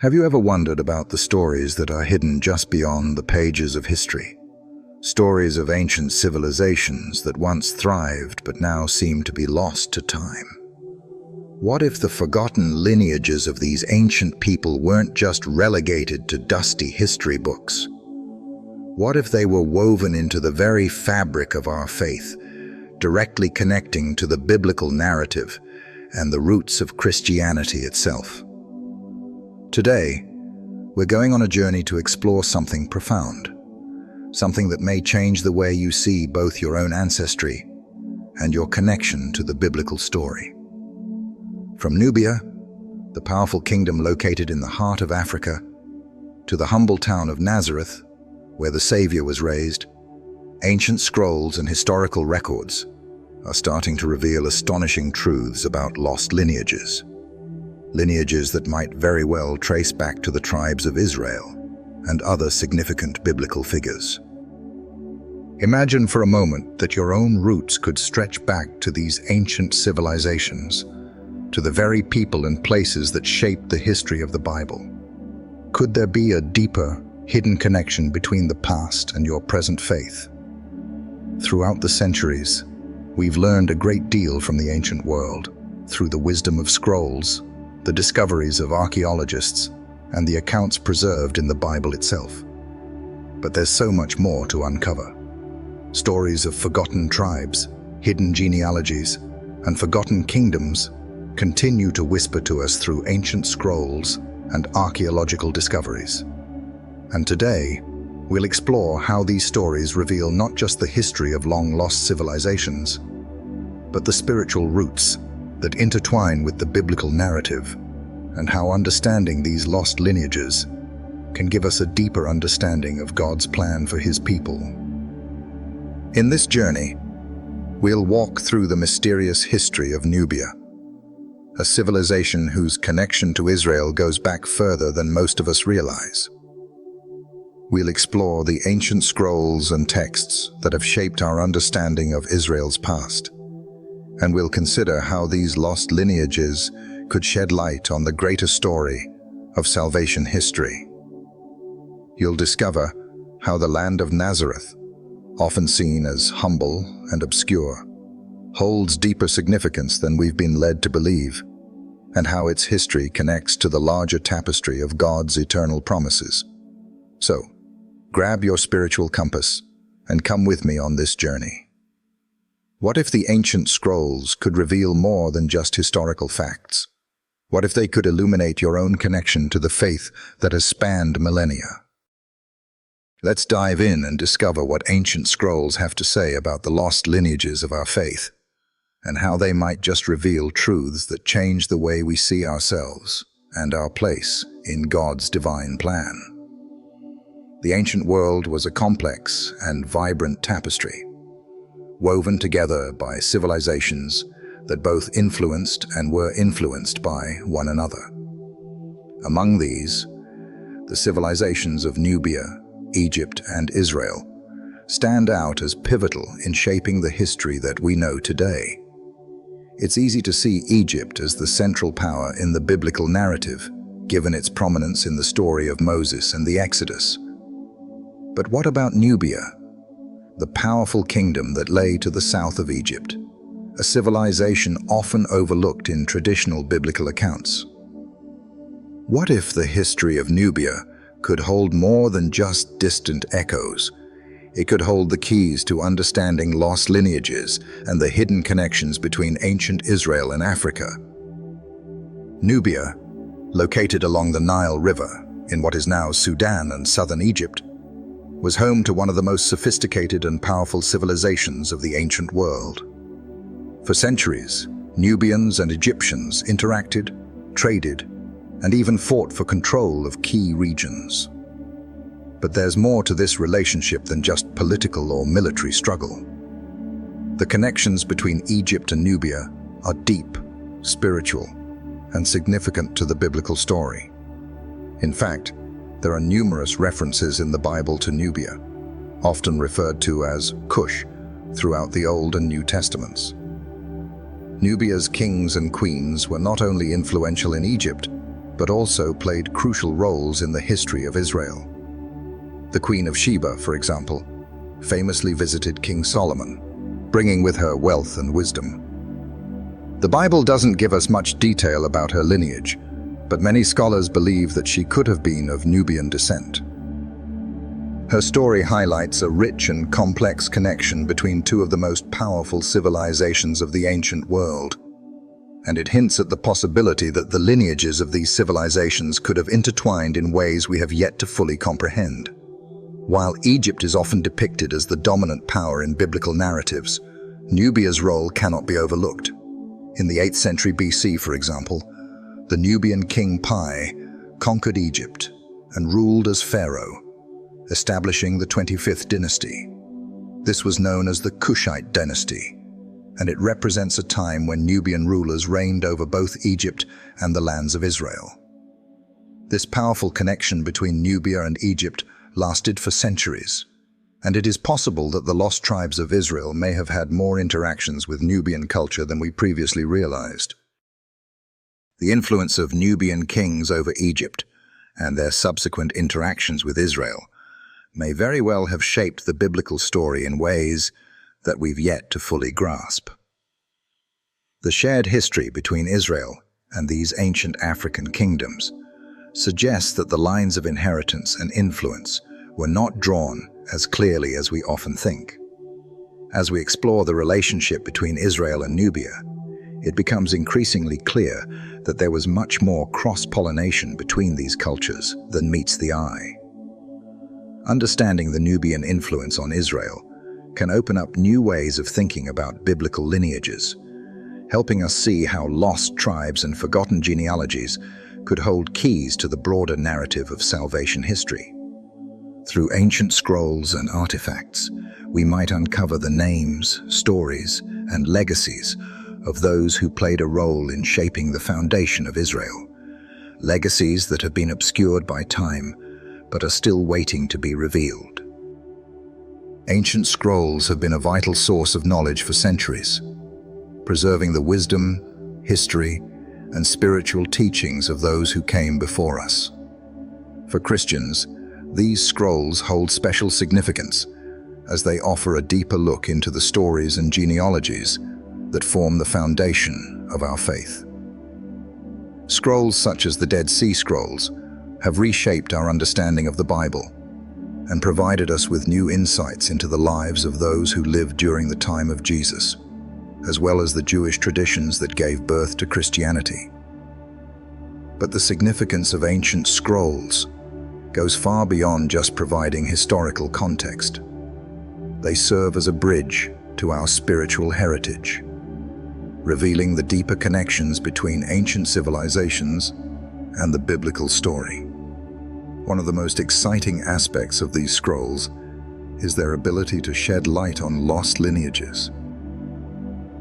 Have you ever wondered about the stories that are hidden just beyond the pages of history? Stories of ancient civilizations that once thrived but now seem to be lost to time. What if the forgotten lineages of these ancient people weren't just relegated to dusty history books? What if they were woven into the very fabric of our faith, directly connecting to the biblical narrative and the roots of Christianity itself? Today, we're going on a journey to explore something profound, something that may change the way you see both your own ancestry and your connection to the biblical story. From Nubia, the powerful kingdom located in the heart of Africa, to the humble town of Nazareth, where the Savior was raised, ancient scrolls and historical records are starting to reveal astonishing truths about lost lineages. Lineages that might very well trace back to the tribes of Israel and other significant biblical figures. Imagine for a moment that your own roots could stretch back to these ancient civilizations, to the very people and places that shaped the history of the Bible. Could there be a deeper, hidden connection between the past and your present faith? Throughout the centuries, we've learned a great deal from the ancient world through the wisdom of scrolls, the discoveries of archaeologists, and the accounts preserved in the Bible itself. But there's so much more to uncover. Stories of forgotten tribes, hidden genealogies, and forgotten kingdoms continue to whisper to us through ancient scrolls and archaeological discoveries. And today, we'll explore how these stories reveal not just the history of long-lost civilizations, but the spiritual roots that intertwine with the biblical narrative, and how understanding these lost lineages can give us a deeper understanding of God's plan for His people. In this journey, we'll walk through the mysterious history of Nubia, a civilization whose connection to Israel goes back further than most of us realize. We'll explore the ancient scrolls and texts that have shaped our understanding of Israel's past, and we'll consider how these lost lineages could shed light on the greater story of salvation history. You'll discover how the land of Nazareth, often seen as humble and obscure, holds deeper significance than we've been led to believe, and how its history connects to the larger tapestry of God's eternal promises. So, grab your spiritual compass and come with me on this journey. What if the ancient scrolls could reveal more than just historical facts? What if they could illuminate your own connection to the faith that has spanned millennia? Let's dive in and discover what ancient scrolls have to say about the lost lineages of our faith, and how they might just reveal truths that change the way we see ourselves and our place in God's divine plan. The ancient world was a complex and vibrant tapestry, woven together by civilizations that both influenced and were influenced by one another. Among these, the civilizations of Nubia, Egypt, and Israel stand out as pivotal in shaping the history that we know today. It's easy to see Egypt as the central power in the biblical narrative, given its prominence in the story of Moses and the Exodus. But what about Nubia, the powerful kingdom that lay to the south of Egypt, a civilization often overlooked in traditional biblical accounts? What if the history of Nubia could hold more than just distant echoes? It could hold the keys to understanding lost lineages and the hidden connections between ancient Israel and Africa. Nubia, located along the Nile River in what is now Sudan and southern Egypt, was home to one of the most sophisticated and powerful civilizations of the ancient world. For centuries, Nubians and Egyptians interacted, traded, and even fought for control of key regions. But there's more to this relationship than just political or military struggle. The connections between Egypt and Nubia are deep, spiritual, and significant to the biblical story. In fact, there are numerous references in the Bible to Nubia, often referred to as Cush, throughout the Old and New Testaments. Nubia's kings and queens were not only influential in Egypt, but also played crucial roles in the history of Israel. The Queen of Sheba, for example, famously visited King Solomon, bringing with her wealth and wisdom. The Bible doesn't give us much detail about her lineage, but many scholars believe that she could have been of Nubian descent. Her story highlights a rich and complex connection between two of the most powerful civilizations of the ancient world, and it hints at the possibility that the lineages of these civilizations could have intertwined in ways we have yet to fully comprehend. While Egypt is often depicted as the dominant power in biblical narratives, Nubia's role cannot be overlooked. In the 8th century BC, for example, the Nubian king Pi conquered Egypt and ruled as pharaoh, establishing the 25th dynasty. This was known as the Kushite dynasty, and it represents a time when Nubian rulers reigned over both Egypt and the lands of Israel. This powerful connection between Nubia and Egypt lasted for centuries, and it is possible that the lost tribes of Israel may have had more interactions with Nubian culture than we previously realized. The influence of Nubian kings over Egypt and their subsequent interactions with Israel may very well have shaped the biblical story in ways that we've yet to fully grasp. The shared history between Israel and these ancient African kingdoms suggests that the lines of inheritance and influence were not drawn as clearly as we often think. As we explore the relationship between Israel and Nubia, it becomes increasingly clear that there was much more cross-pollination between these cultures than meets the eye. Understanding the Nubian influence on Israel can open up new ways of thinking about biblical lineages, helping us see how lost tribes and forgotten genealogies could hold keys to the broader narrative of salvation history. Through ancient scrolls and artifacts, we might uncover the names, stories, and legacies of those who played a role in shaping the foundation of Israel. Legacies that have been obscured by time, but are still waiting to be revealed. Ancient scrolls have been a vital source of knowledge for centuries, preserving the wisdom, history, and spiritual teachings of those who came before us. For Christians, these scrolls hold special significance as they offer a deeper look into the stories and genealogies that form the foundation of our faith. Scrolls such as the Dead Sea Scrolls have reshaped our understanding of the Bible and provided us with new insights into the lives of those who lived during the time of Jesus, as well as the Jewish traditions that gave birth to Christianity. But the significance of ancient scrolls goes far beyond just providing historical context. They serve as a bridge to our spiritual heritage, revealing the deeper connections between ancient civilizations and the biblical story. One of the most exciting aspects of these scrolls is their ability to shed light on lost lineages.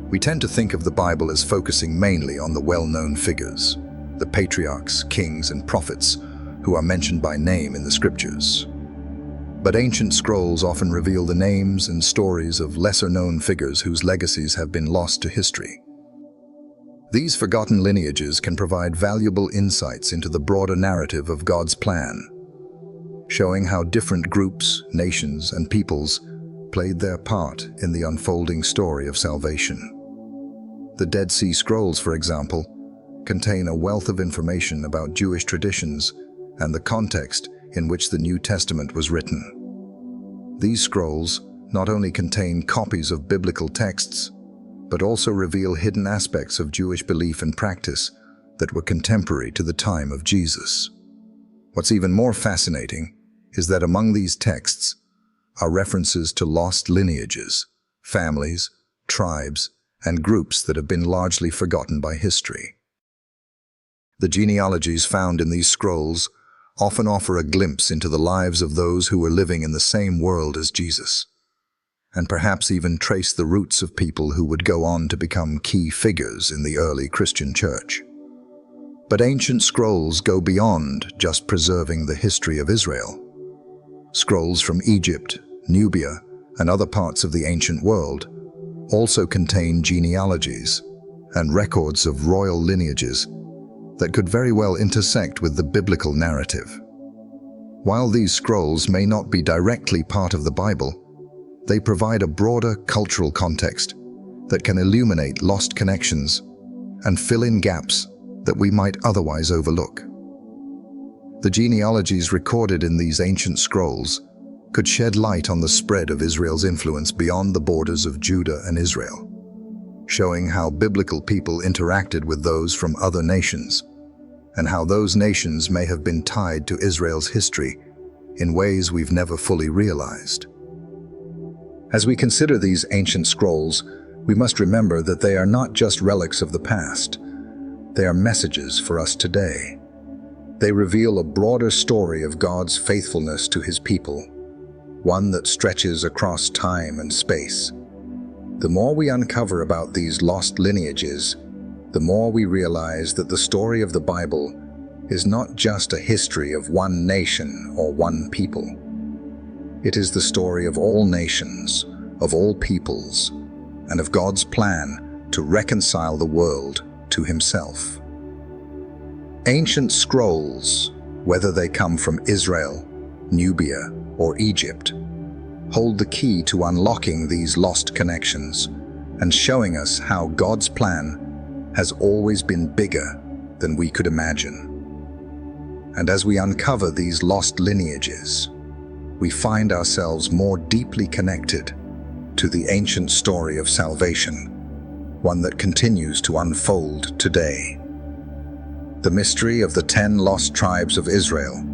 We tend to think of the Bible as focusing mainly on the well-known figures, the patriarchs, kings, and prophets who are mentioned by name in the scriptures. But ancient scrolls often reveal the names and stories of lesser-known figures whose legacies have been lost to history. These forgotten lineages can provide valuable insights into the broader narrative of God's plan, showing how different groups, nations, and peoples played their part in the unfolding story of salvation. The Dead Sea Scrolls, for example, contain a wealth of information about Jewish traditions and the context in which the New Testament was written. These scrolls not only contain copies of biblical texts, but also reveal hidden aspects of Jewish belief and practice that were contemporary to the time of Jesus. What's even more fascinating is that among these texts are references to lost lineages, families, tribes, and groups that have been largely forgotten by history. The genealogies found in these scrolls often offer a glimpse into the lives of those who were living in the same world as Jesus, and perhaps even trace the roots of people who would go on to become key figures in the early Christian church. But ancient scrolls go beyond just preserving the history of Israel. Scrolls from Egypt, Nubia, and other parts of the ancient world also contain genealogies and records of royal lineages that could very well intersect with the biblical narrative. While these scrolls may not be directly part of the Bible, they provide a broader cultural context that can illuminate lost connections and fill in gaps that we might otherwise overlook. The genealogies recorded in these ancient scrolls could shed light on the spread of Israel's influence beyond the borders of Judah and Israel, showing how biblical people interacted with those from other nations, and how those nations may have been tied to Israel's history in ways we've never fully realized. As we consider these ancient scrolls, we must remember that they are not just relics of the past. They are messages for us today. They reveal a broader story of God's faithfulness to His people, one that stretches across time and space. The more we uncover about these lost lineages, the more we realize that the story of the Bible is not just a history of one nation or one people. It is the story of all nations, of all peoples, and of God's plan to reconcile the world to Himself. Ancient scrolls, whether they come from Israel, Nubia, or Egypt, hold the key to unlocking these lost connections and showing us how God's plan has always been bigger than we could imagine. And as we uncover these lost lineages, we find ourselves more deeply connected to the ancient story of salvation, one that continues to unfold today. The mystery of the 10 lost tribes of Israel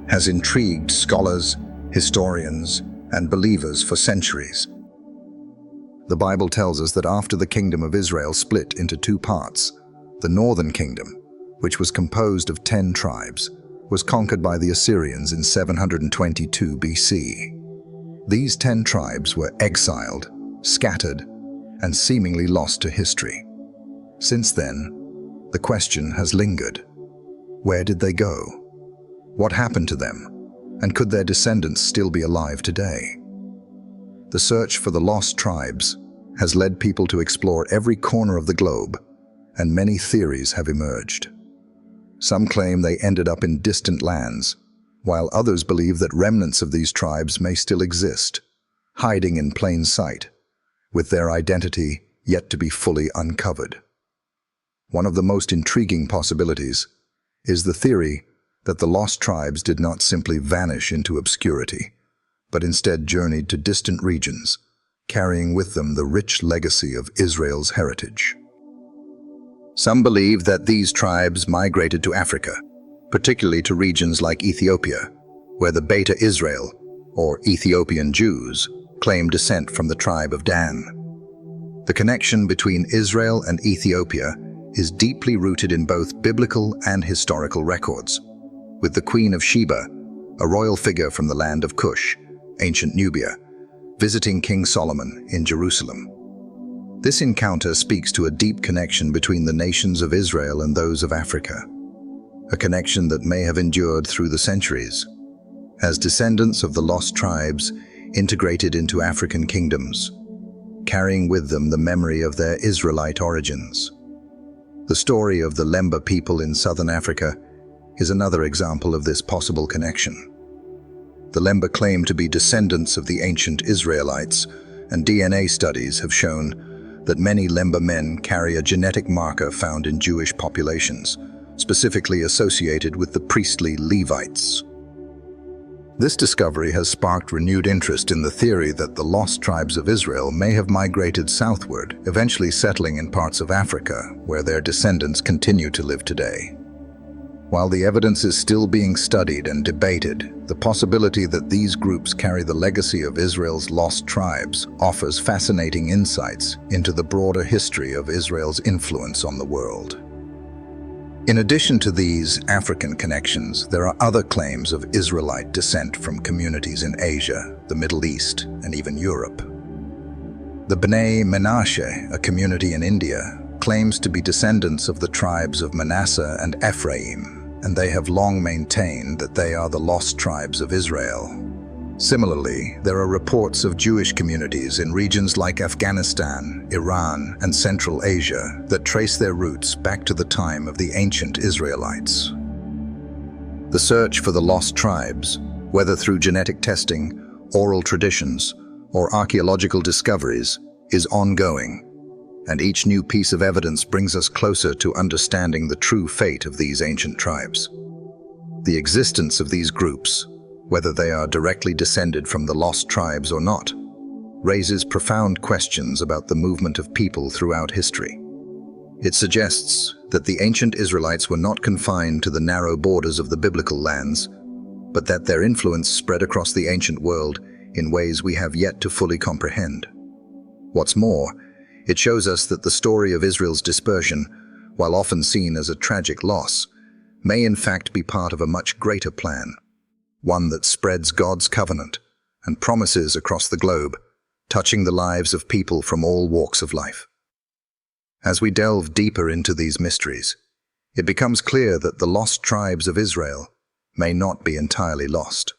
has intrigued scholars, historians, and believers for centuries. The Bible tells us that after the kingdom of Israel split into two parts, the northern kingdom, which was composed of 10 tribes, was conquered by the Assyrians in 722 BC. These 10 tribes were exiled, scattered, and seemingly lost to history. Since then, the question has lingered. Where did they go? What happened to them? And could their descendants still be alive today? The search for the lost tribes has led people to explore every corner of the globe, and many theories have emerged. Some claim they ended up in distant lands, while others believe that remnants of these tribes may still exist, hiding in plain sight, with their identity yet to be fully uncovered. One of the most intriguing possibilities is the theory that the lost tribes did not simply vanish into obscurity, but instead journeyed to distant regions, carrying with them the rich legacy of Israel's heritage. Some believe that these tribes migrated to Africa, particularly to regions like Ethiopia, where the Beta Israel, or Ethiopian Jews, claim descent from the tribe of Dan. The connection between Israel and Ethiopia is deeply rooted in both biblical and historical records, with the Queen of Sheba, a royal figure from the land of Cush, ancient Nubia, visiting King Solomon in Jerusalem. This encounter speaks to a deep connection between the nations of Israel and those of Africa, a connection that may have endured through the centuries, as descendants of the lost tribes integrated into African kingdoms, carrying with them the memory of their Israelite origins. The story of the Lemba people in southern Africa is another example of this possible connection. The Lemba claim to be descendants of the ancient Israelites, and DNA studies have shown that many Lemba men carry a genetic marker found in Jewish populations, specifically associated with the priestly Levites. This discovery has sparked renewed interest in the theory that the lost tribes of Israel may have migrated southward, eventually settling in parts of Africa, where their descendants continue to live today. While the evidence is still being studied and debated, the possibility that these groups carry the legacy of Israel's lost tribes offers fascinating insights into the broader history of Israel's influence on the world. In addition to these African connections, there are other claims of Israelite descent from communities in Asia, the Middle East, and even Europe. The Bnei Menashe, a community in India, claims to be descendants of the tribes of Manasseh and Ephraim, and they have long maintained that they are the lost tribes of Israel. Similarly, there are reports of Jewish communities in regions like Afghanistan, Iran, and Central Asia that trace their roots back to the time of the ancient Israelites. The search for the lost tribes, whether through genetic testing, oral traditions, or archaeological discoveries, is ongoing, and each new piece of evidence brings us closer to understanding the true fate of these ancient tribes. The existence of these groups, whether they are directly descended from the lost tribes or not, raises profound questions about the movement of people throughout history. It suggests that the ancient Israelites were not confined to the narrow borders of the biblical lands, but that their influence spread across the ancient world in ways we have yet to fully comprehend. What's more, it shows us that the story of Israel's dispersion, while often seen as a tragic loss, may in fact be part of a much greater plan, one that spreads God's covenant and promises across the globe, touching the lives of people from all walks of life. As we delve deeper into these mysteries, it becomes clear that the lost tribes of Israel may not be entirely lost.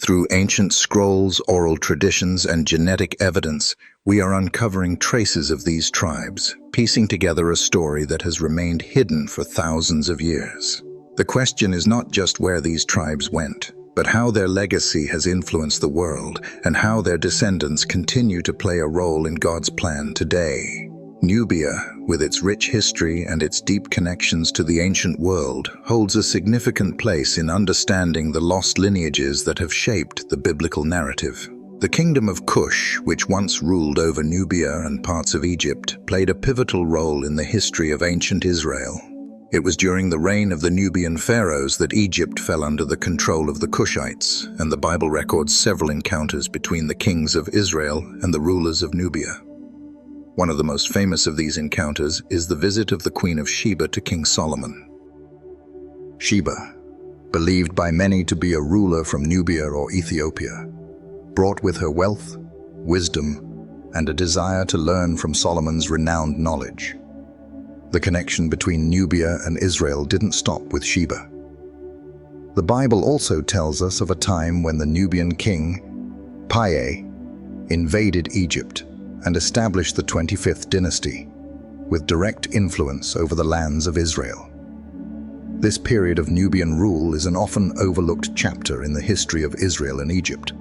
Through ancient scrolls, oral traditions, and genetic evidence, we are uncovering traces of these tribes, piecing together a story that has remained hidden for thousands of years. The question is not just where these tribes went, but how their legacy has influenced the world and how their descendants continue to play a role in God's plan today. Nubia, with its rich history and its deep connections to the ancient world, holds a significant place in understanding the lost lineages that have shaped the biblical narrative. The kingdom of Cush, which once ruled over Nubia and parts of Egypt, played a pivotal role in the history of ancient Israel. It was during the reign of the Nubian pharaohs that Egypt fell under the control of the Cushites, and the Bible records several encounters between the kings of Israel and the rulers of Nubia. One of the most famous of these encounters is the visit of the Queen of Sheba to King Solomon. Sheba, believed by many to be a ruler from Nubia or Ethiopia, brought with her wealth, wisdom, and a desire to learn from Solomon's renowned knowledge. The connection between Nubia and Israel didn't stop with Sheba. The Bible also tells us of a time when the Nubian king, Paye, invaded Egypt and established the 25th dynasty, with direct influence over the lands of Israel. This period of Nubian rule is an often overlooked chapter in the history of Israel and Egypt.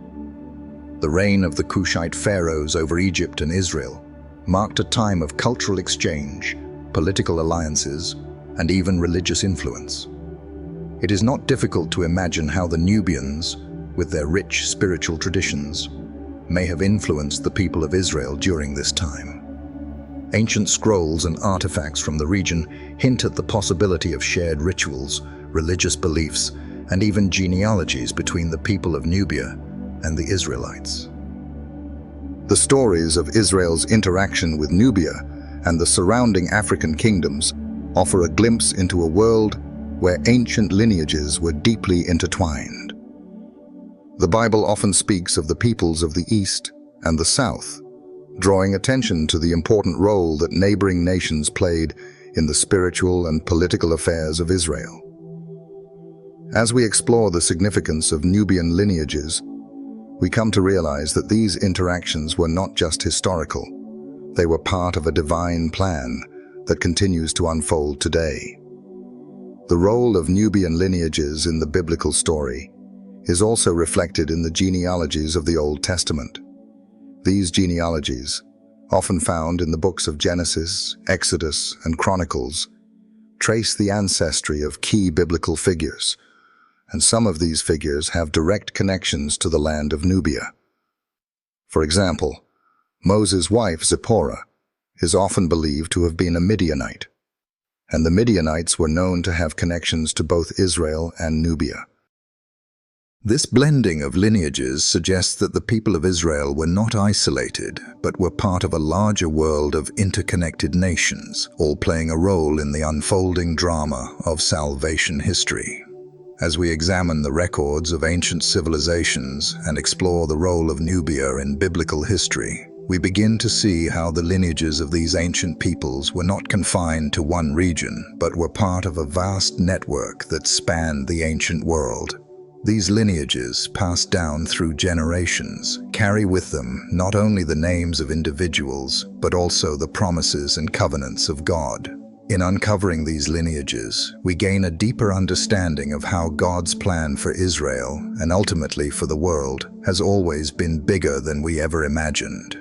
The reign of the Cushite pharaohs over Egypt and Israel marked a time of cultural exchange, political alliances, and even religious influence. It is not difficult to imagine how the Nubians, with their rich spiritual traditions, may have influenced the people of Israel during this time. Ancient scrolls and artifacts from the region hint at the possibility of shared rituals, religious beliefs, and even genealogies between the people of Nubia and the Israelites. The stories of Israel's interaction with Nubia and the surrounding African kingdoms offer a glimpse into a world where ancient lineages were deeply intertwined. The Bible often speaks of the peoples of the East and the South, drawing attention to the important role that neighboring nations played in the spiritual and political affairs of Israel. As we explore the significance of Nubian lineages, we come to realize that these interactions were not just historical. They were part of a divine plan that continues to unfold today. The role of Nubian lineages in the biblical story is also reflected in the genealogies of the Old Testament. These genealogies, often found in the books of Genesis, Exodus, and Chronicles, trace the ancestry of key biblical figures, and some of these figures have direct connections to the land of Nubia. For example, Moses' wife Zipporah is often believed to have been a Midianite, and the Midianites were known to have connections to both Israel and Nubia. This blending of lineages suggests that the people of Israel were not isolated, but were part of a larger world of interconnected nations, all playing a role in the unfolding drama of salvation history. As we examine the records of ancient civilizations and explore the role of Nubia in biblical history, we begin to see how the lineages of these ancient peoples were not confined to one region, but were part of a vast network that spanned the ancient world. These lineages, passed down through generations, carry with them not only the names of individuals, but also the promises and covenants of God. In uncovering these lineages, we gain a deeper understanding of how God's plan for Israel, and ultimately for the world, has always been bigger than we ever imagined.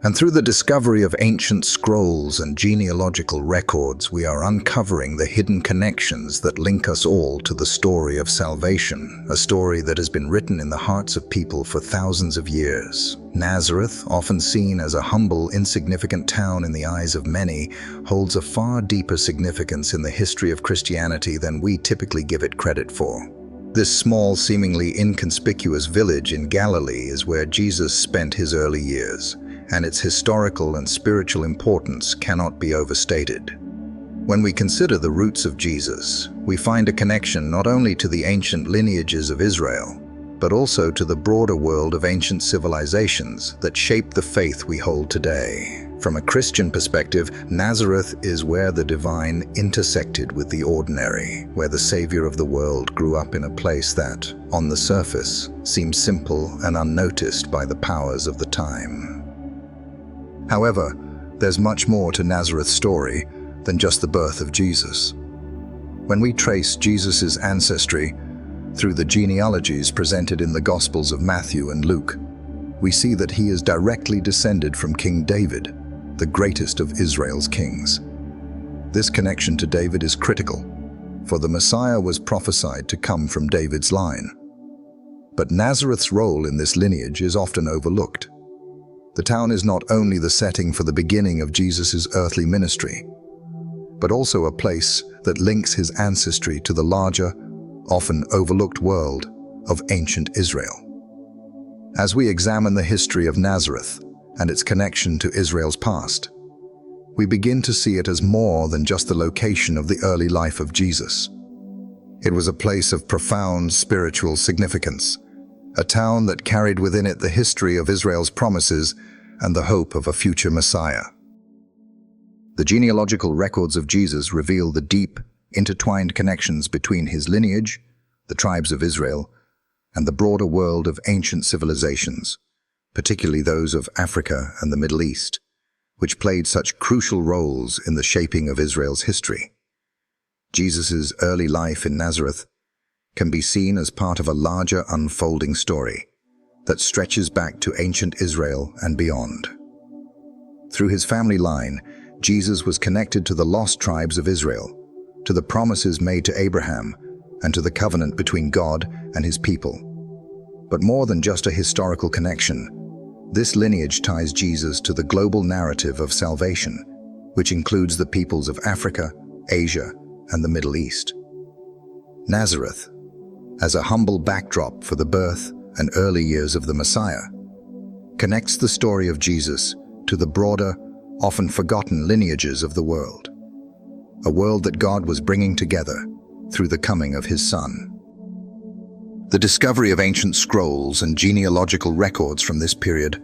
And through the discovery of ancient scrolls and genealogical records, we are uncovering the hidden connections that link us all to the story of salvation, a story that has been written in the hearts of people for thousands of years. Nazareth, often seen as a humble, insignificant town in the eyes of many, holds a far deeper significance in the history of Christianity than we typically give it credit for. This small, seemingly inconspicuous village in Galilee is where Jesus spent his early years, and its historical and spiritual importance cannot be overstated. When we consider the roots of Jesus, we find a connection not only to the ancient lineages of Israel, but also to the broader world of ancient civilizations that shape the faith we hold today. From a Christian perspective, Nazareth is where the divine intersected with the ordinary, where the Savior of the world grew up in a place that, on the surface, seemed simple and unnoticed by the powers of the time. However, there's much more to Nazareth's story than just the birth of Jesus. When we trace Jesus' ancestry through the genealogies presented in the Gospels of Matthew and Luke, we see that he is directly descended from King David, the greatest of Israel's kings. This connection to David is critical, for the Messiah was prophesied to come from David's line. But Nazareth's role in this lineage is often overlooked. The town is not only the setting for the beginning of Jesus' earthly ministry, but also a place that links his ancestry to the larger, often overlooked world of ancient Israel. As we examine the history of Nazareth and its connection to Israel's past, we begin to see it as more than just the location of the early life of Jesus. It was a place of profound spiritual significance, a town that carried within it the history of Israel's promises and the hope of a future Messiah. The genealogical records of Jesus reveal the deep, intertwined connections between his lineage, the tribes of Israel, and the broader world of ancient civilizations, particularly those of Africa and the Middle East, which played such crucial roles in the shaping of Israel's history. Jesus' early life in Nazareth can be seen as part of a larger unfolding story that stretches back to ancient Israel and beyond. Through his family line, Jesus was connected to the lost tribes of Israel, to the promises made to Abraham, and to the covenant between God and his people. But more than just a historical connection, this lineage ties Jesus to the global narrative of salvation, which includes the peoples of Africa, Asia, and the Middle East. Nazareth, as a humble backdrop for the birth and early years of the Messiah, connects the story of Jesus to the broader, often forgotten lineages of the world, a world that God was bringing together through the coming of his Son. The discovery of ancient scrolls and genealogical records from this period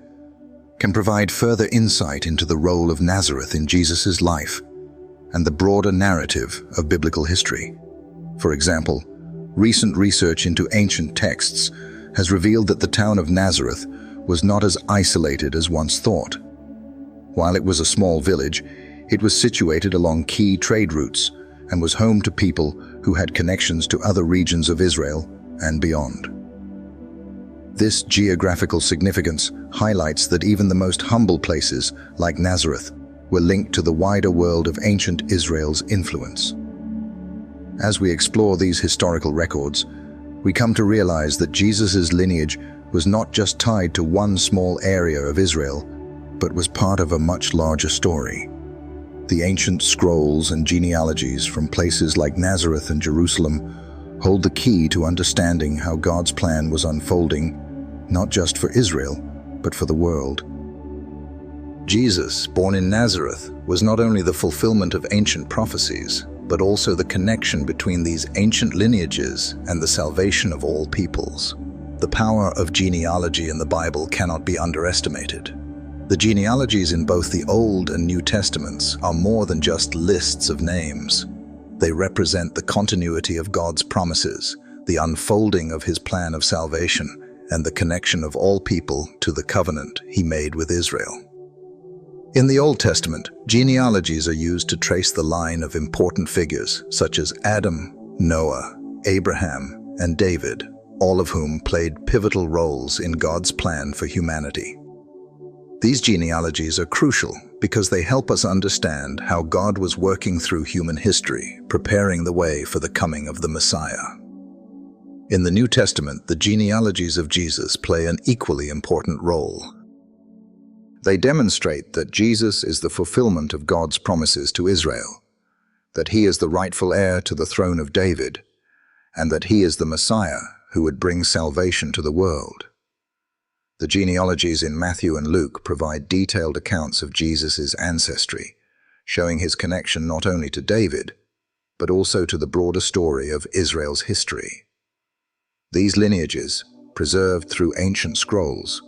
can provide further insight into the role of Nazareth in Jesus' life and the broader narrative of biblical history. For example, recent research into ancient texts has revealed that the town of Nazareth was not as isolated as once thought. While it was a small village, it was situated along key trade routes and was home to people who had connections to other regions of Israel and beyond. This geographical significance highlights that even the most humble places, like Nazareth, were linked to the wider world of ancient Israel's influence. As we explore these historical records, we come to realize that Jesus' lineage was not just tied to one small area of Israel, but was part of a much larger story. The ancient scrolls and genealogies from places like Nazareth and Jerusalem hold the key to understanding how God's plan was unfolding, not just for Israel, but for the world. Jesus, born in Nazareth, was not only the fulfillment of ancient prophecies, but also the connection between these ancient lineages and the salvation of all peoples. The power of genealogy in the Bible cannot be underestimated. The genealogies in both the Old and New Testaments are more than just lists of names. They represent the continuity of God's promises, the unfolding of his plan of salvation, and the connection of all people to the covenant he made with Israel. In the Old Testament, genealogies are used to trace the line of important figures such as Adam, Noah, Abraham, and David, all of whom played pivotal roles in God's plan for humanity. These genealogies are crucial because they help us understand how God was working through human history, preparing the way for the coming of the Messiah. In the New Testament, the genealogies of Jesus play an equally important role. They demonstrate that Jesus is the fulfillment of God's promises to Israel, that he is the rightful heir to the throne of David, and that he is the Messiah who would bring salvation to the world. The genealogies in Matthew and Luke provide detailed accounts of Jesus' ancestry, showing his connection not only to David, but also to the broader story of Israel's history. These lineages, preserved through ancient scrolls,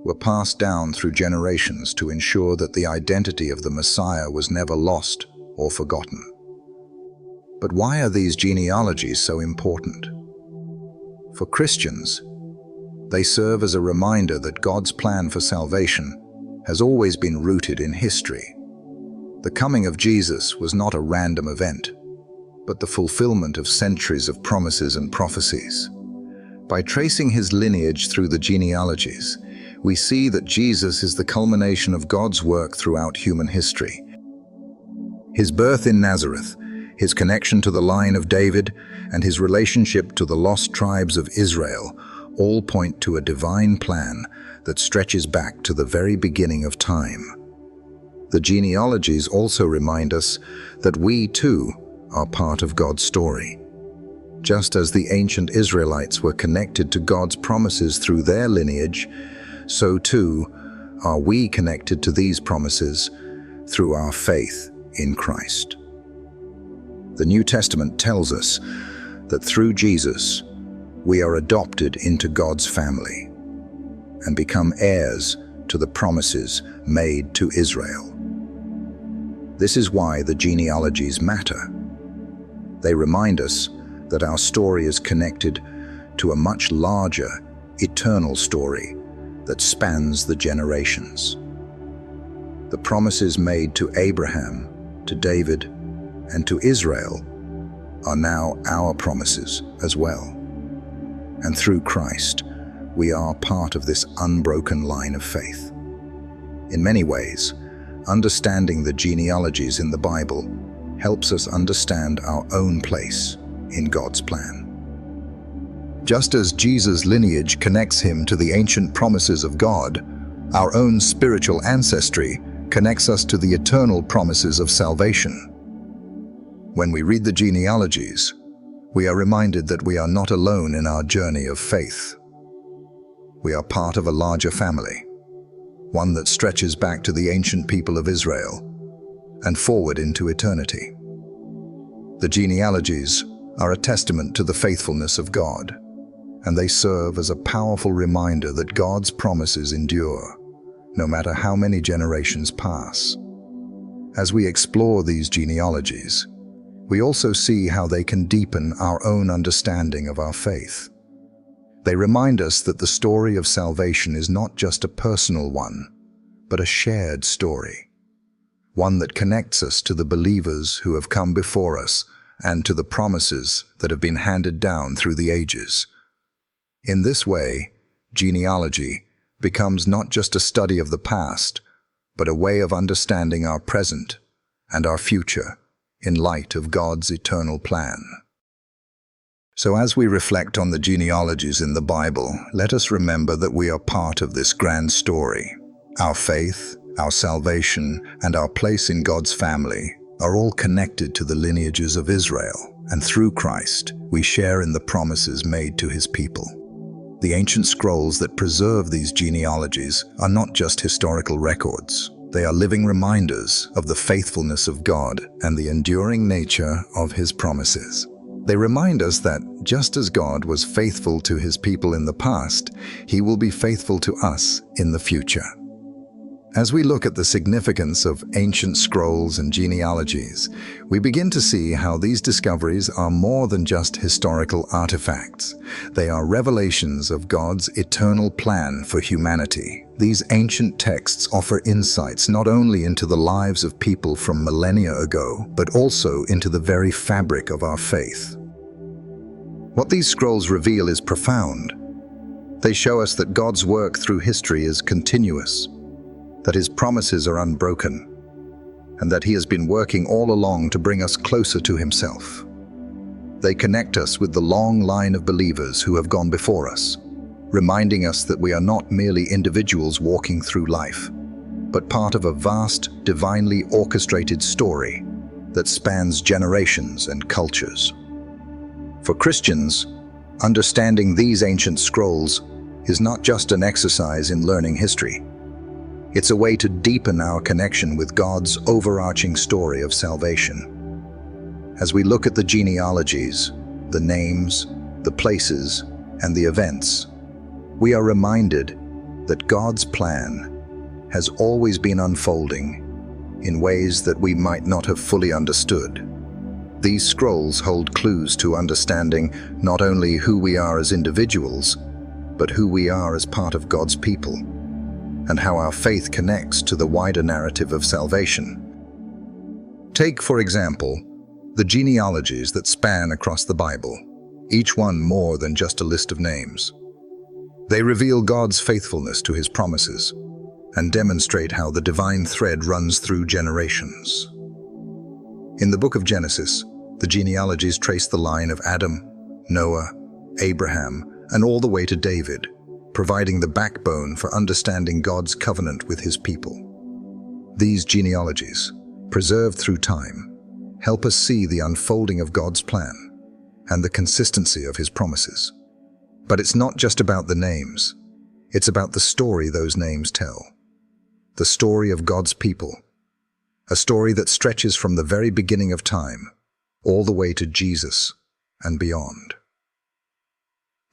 were passed down through generations to ensure that the identity of the Messiah was never lost or forgotten. But why are these genealogies so important? For Christians, they serve as a reminder that God's plan for salvation has always been rooted in history. The coming of Jesus was not a random event, but the fulfillment of centuries of promises and prophecies. By tracing his lineage through the genealogies, we see that Jesus is the culmination of God's work throughout human history. His birth in Nazareth, his connection to the line of David, and his relationship to the lost tribes of Israel all point to a divine plan that stretches back to the very beginning of time. The genealogies also remind us that we, too, are part of God's story. Just as the ancient Israelites were connected to God's promises through their lineage, so too are we connected to these promises through our faith in Christ. The New Testament tells us that through Jesus, we are adopted into God's family and become heirs to the promises made to Israel. This is why the genealogies matter. They remind us that our story is connected to a much larger, eternal story that spans the generations. The promises made to Abraham, to David, and to Israel are now our promises as well. And through Christ, we are part of this unbroken line of faith. In many ways, understanding the genealogies in the Bible helps us understand our own place in God's plan. Just as Jesus' lineage connects him to the ancient promises of God, our own spiritual ancestry connects us to the eternal promises of salvation. When we read the genealogies, we are reminded that we are not alone in our journey of faith. We are part of a larger family, one that stretches back to the ancient people of Israel and forward into eternity. The genealogies are a testament to the faithfulness of God, and they serve as a powerful reminder that God's promises endure, no matter how many generations pass. As we explore these genealogies, we also see how they can deepen our own understanding of our faith. They remind us that the story of salvation is not just a personal one, but a shared story, one that connects us to the believers who have come before us and to the promises that have been handed down through the ages. In this way, genealogy becomes not just a study of the past, but a way of understanding our present and our future in light of God's eternal plan. So as we reflect on the genealogies in the Bible, let us remember that we are part of this grand story. Our faith, our salvation, and our place in God's family are all connected to the lineages of Israel, and through Christ, we share in the promises made to his people. The ancient scrolls that preserve these genealogies are not just historical records. They are living reminders of the faithfulness of God and the enduring nature of his promises. They remind us that just as God was faithful to his people in the past, he will be faithful to us in the future. As we look at the significance of ancient scrolls and genealogies, we begin to see how these discoveries are more than just historical artifacts. They are revelations of God's eternal plan for humanity. These ancient texts offer insights not only into the lives of people from millennia ago, but also into the very fabric of our faith. What these scrolls reveal is profound. They show us that God's work through history is continuous, that His promises are unbroken, and that He has been working all along to bring us closer to Himself. They connect us with the long line of believers who have gone before us, reminding us that we are not merely individuals walking through life, but part of a vast, divinely orchestrated story that spans generations and cultures. For Christians, understanding these ancient scrolls is not just an exercise in learning history. It's a way to deepen our connection with God's overarching story of salvation. As we look at the genealogies, the names, the places, and the events, we are reminded that God's plan has always been unfolding in ways that we might not have fully understood. These scrolls hold clues to understanding not only who we are as individuals, but who we are as part of God's people, and how our faith connects to the wider narrative of salvation. Take, for example, the genealogies that span across the Bible, each one more than just a list of names. They reveal God's faithfulness to His promises and demonstrate how the divine thread runs through generations. In the book of Genesis, the genealogies trace the line of Adam, Noah, Abraham, and all the way to David, providing the backbone for understanding God's covenant with His people. These genealogies, preserved through time, help us see the unfolding of God's plan and the consistency of His promises. But it's not just about the names. It's about the story those names tell. The story of God's people. A story that stretches from the very beginning of time, all the way to Jesus and beyond.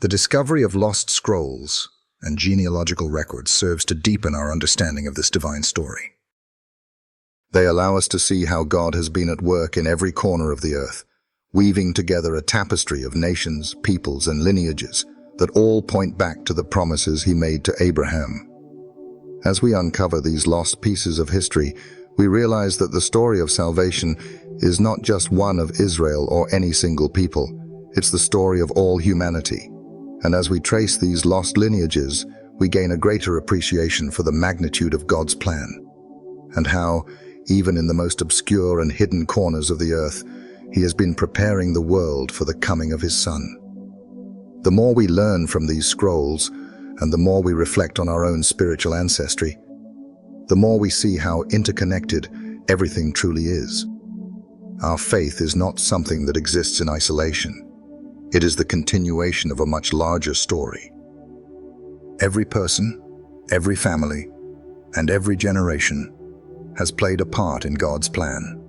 The discovery of lost scrolls and genealogical records serves to deepen our understanding of this divine story. They allow us to see how God has been at work in every corner of the earth, weaving together a tapestry of nations, peoples, and lineages that all point back to the promises He made to Abraham. As we uncover these lost pieces of history, we realize that the story of salvation is not just one of Israel or any single people. It's the story of all humanity. And as we trace these lost lineages, we gain a greater appreciation for the magnitude of God's plan, and how, even in the most obscure and hidden corners of the earth, He has been preparing the world for the coming of His Son. The more we learn from these scrolls, and the more we reflect on our own spiritual ancestry, the more we see how interconnected everything truly is. Our faith is not something that exists in isolation. It is the continuation of a much larger story. Every person, every family, and every generation has played a part in God's plan.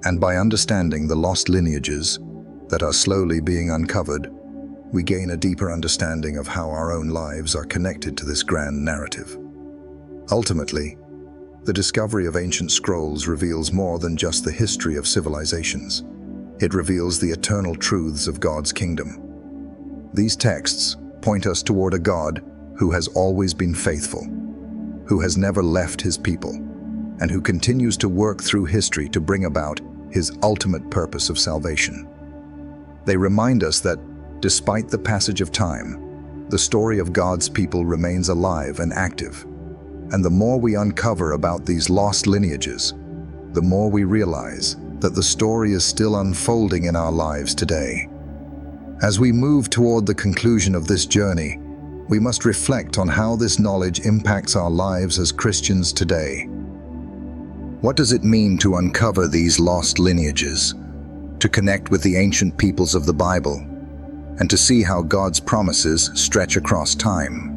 And by understanding the lost lineages that are slowly being uncovered, we gain a deeper understanding of how our own lives are connected to this grand narrative. Ultimately, the discovery of ancient scrolls reveals more than just the history of civilizations. It reveals the eternal truths of God's kingdom. These texts point us toward a God who has always been faithful, who has never left His people, and who continues to work through history to bring about His ultimate purpose of salvation. They remind us that, despite the passage of time, the story of God's people remains alive and active. And the more we uncover about these lost lineages, the more we realize that the story is still unfolding in our lives today. As we move toward the conclusion of this journey, we must reflect on how this knowledge impacts our lives as Christians today. What does it mean to uncover these lost lineages, to connect with the ancient peoples of the Bible, and to see how God's promises stretch across time?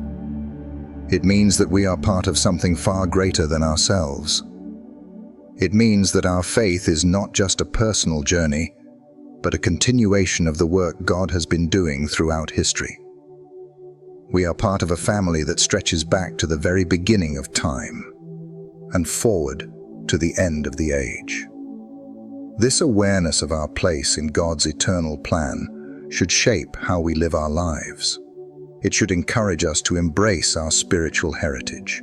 It means that we are part of something far greater than ourselves. It means that our faith is not just a personal journey, but a continuation of the work God has been doing throughout history. We are part of a family that stretches back to the very beginning of time. and forward to the end of the age. This awareness of our place in God's eternal plan should shape how we live our lives. It should encourage us to embrace our spiritual heritage,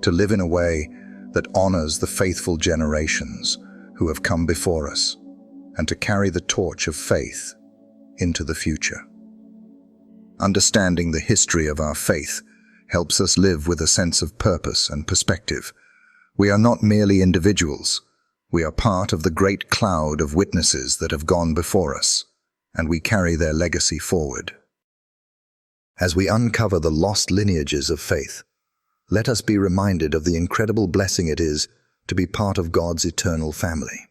to live in a way that honors the faithful generations who have come before us, and to carry the torch of faith into the future. Understanding the history of our faith helps us live with a sense of purpose and perspective. We are not merely individuals. We are part of the great cloud of witnesses that have gone before us, and we carry their legacy forward. As we uncover the lost lineages of faith, let us be reminded of the incredible blessing it is to be part of God's eternal family.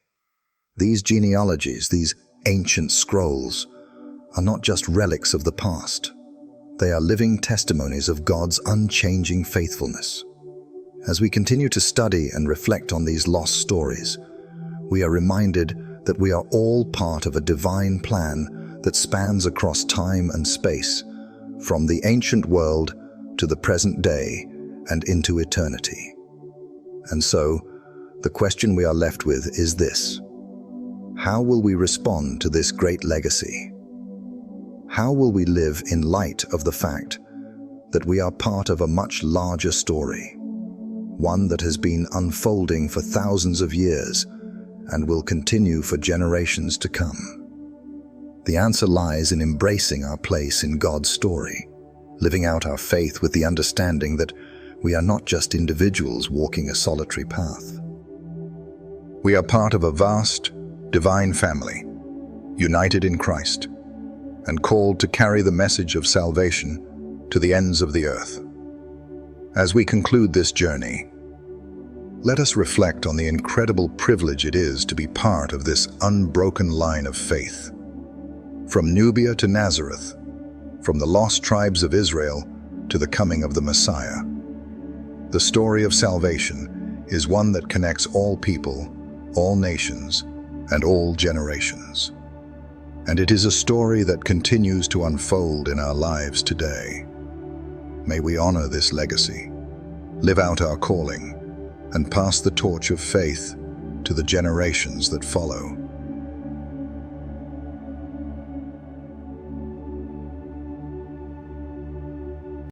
These genealogies, these ancient scrolls, are not just relics of the past. They are living testimonies of God's unchanging faithfulness. As we continue to study and reflect on these lost stories, we are reminded that we are all part of a divine plan that spans across time and space, from the ancient world to the present day and into eternity. And so, the question we are left with is this: how will we respond to this great legacy? How will we live in light of the fact that we are part of a much larger story, one that has been unfolding for thousands of years and will continue for generations to come? The answer lies in embracing our place in God's story, living out our faith with the understanding that we are not just individuals walking a solitary path. We are part of a vast, divine family, united in Christ, and called to carry the message of salvation to the ends of the earth. As we conclude this journey, let us reflect on the incredible privilege it is to be part of this unbroken line of faith. From Nubia to Nazareth, from the lost tribes of Israel to the coming of the Messiah, the story of salvation is one that connects all people, all nations, and all generations. And it is a story that continues to unfold in our lives today. May we honor this legacy, live out our calling, and pass the torch of faith to the generations that follow.